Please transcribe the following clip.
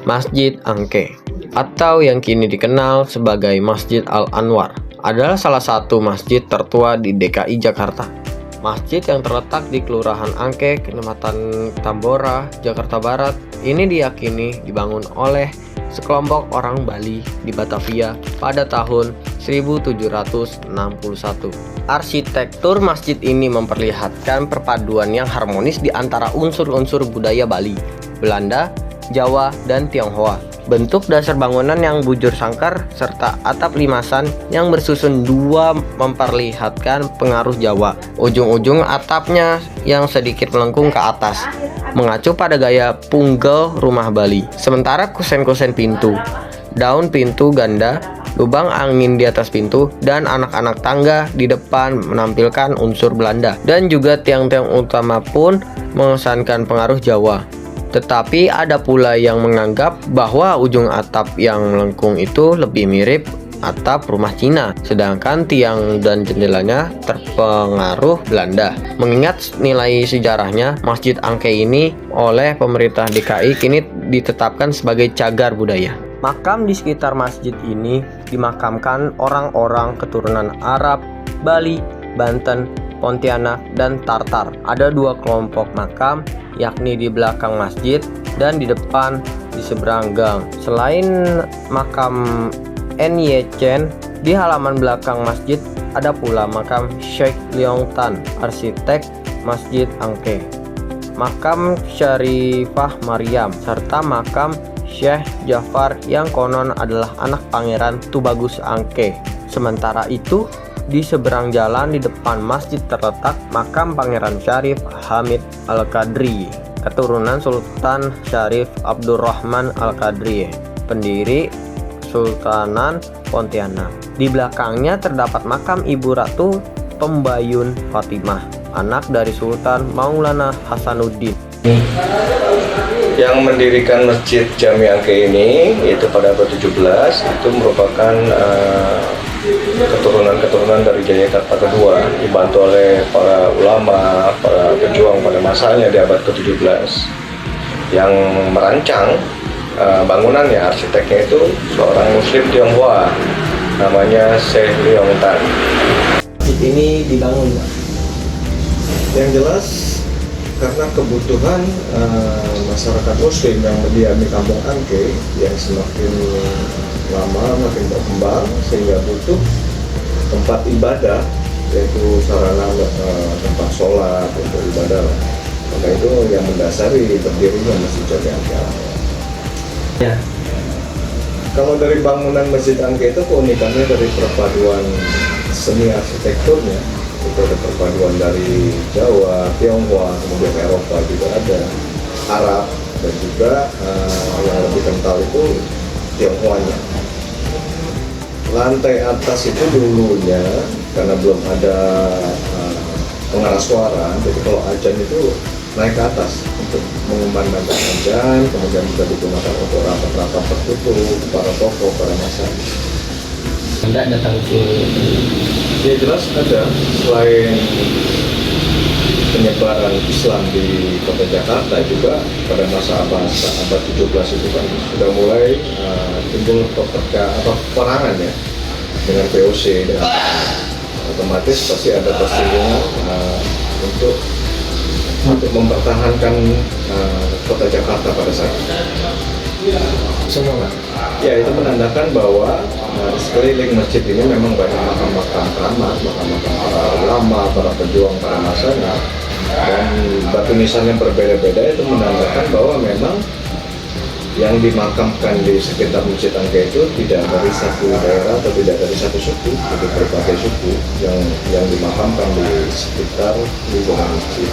Masjid Angke, atau yang kini dikenal sebagai Masjid Al-Anwar, adalah salah satu masjid tertua di DKI Jakarta. Masjid yang terletak di Kelurahan Angke, Kecamatan Tambora, Jakarta Barat, ini diyakini dibangun oleh sekelompok orang Bali di Batavia pada tahun 1761. Arsitektur masjid ini memperlihatkan perpaduan yang harmonis di antara unsur-unsur budaya Bali, Belanda, Jawa, dan Tionghoa. Bentuk dasar bangunan yang bujur sangkar serta atap limasan yang bersusun dua memperlihatkan pengaruh Jawa. Ujung-ujung atapnya yang sedikit melengkung ke atas, mengacu pada gaya punggel rumah Bali. Sementara kusen-kusen pintu, daun pintu ganda, lubang angin di atas pintu, dan anak-anak tangga di depan menampilkan unsur Belanda. Dan juga tiang-tiang utama pun mengesankan pengaruh Jawa. Tetapi ada pula yang menganggap bahwa ujung atap yang melengkung itu lebih mirip atap rumah Cina, sedangkan tiang dan jendelanya terpengaruh Belanda. Mengingat nilai sejarahnya, Masjid Angke ini oleh pemerintah DKI kini ditetapkan sebagai cagar budaya. Makam di sekitar masjid ini dimakamkan orang-orang keturunan Arab, Bali, Banten, Pontianak, dan Tartar. Ada dua kelompok makam, yakni di belakang masjid dan di depan di seberang gang. Selain makam Ny Chen, di halaman belakang masjid ada pula makam Sheikh Leong Tan, arsitek Masjid Angke, makam Syarifah Maryam, serta makam Syekh Jafar yang konon adalah anak Pangeran Tubagus Angke. Sementara itu, di seberang jalan di depan masjid terletak makam Pangeran Syarif Hamid Al-Qadri, keturunan Sultan Syarif Abdurrahman Al-Qadri, pendiri Sultanan Pontianak. Di belakangnya terdapat makam Ibu Ratu Tombayun Fatimah, anak dari Sultan Maulana Hasanuddin. Yang mendirikan Masjid Jami Angke ini, yaitu pada abad 17, itu merupakan keturunan dari Jayakarta kedua, dibantu oleh para ulama, para pejuang pada masanya di abad ke-17 yang merancang bangunannya. Arsiteknya itu seorang muslim Tionghoa, namanya Sheikh Leong Tan. Ini dibangun, Pak? Yang jelas karena kebutuhan masyarakat muslim yang mendiami kampung Angke yang semakin lama makin berkembang, sehingga butuh tempat ibadah, yaitu sarana tempat sholat untuk ibadah. Maka itu yang mendasari berdirinya Masjid Jami Angke. Ya. Kalau dari bangunan Masjid Angke itu keunikannya dari perpaduan seni arsitekturnya. Itu ada perpaduan dari Jawa, Tionghoa, kemudian Eropa juga ada, Arab, dan juga yang lebih kental itu Tionghoanya. Lantai atas itu dulunya karena belum ada pengeras suara, jadi kalau azan itu naik ke atas untuk mengumandangkan azan, kemudian juga digunakan untuk rapat-rapat tertutup, para tokoh, para masyarakat. Anda datang ke... Ya jelas ada, selain penyebaran Islam di kota Jakarta juga pada masa abad 17 itu kan sudah mulai timbul peperangan ya dengan VOC, dengan otomatis pasti ada tersinggungan untuk mempertahankan kota Jakarta pada saat itu. Semua, Pak? Ya, itu menandakan bahwa di sekeliling masjid ini memang banyak makam-makam keramat, makam-makam para ulama, para pejuang, para masanya, dan batu nisan yang berbeda-beda itu menandakan bahwa memang yang dimakamkan di sekitar Masjid Angke itu tidak dari satu daerah atau tidak dari satu suku, jadi berbagai suku yang dimakamkan di sekitar lingkungan masjid.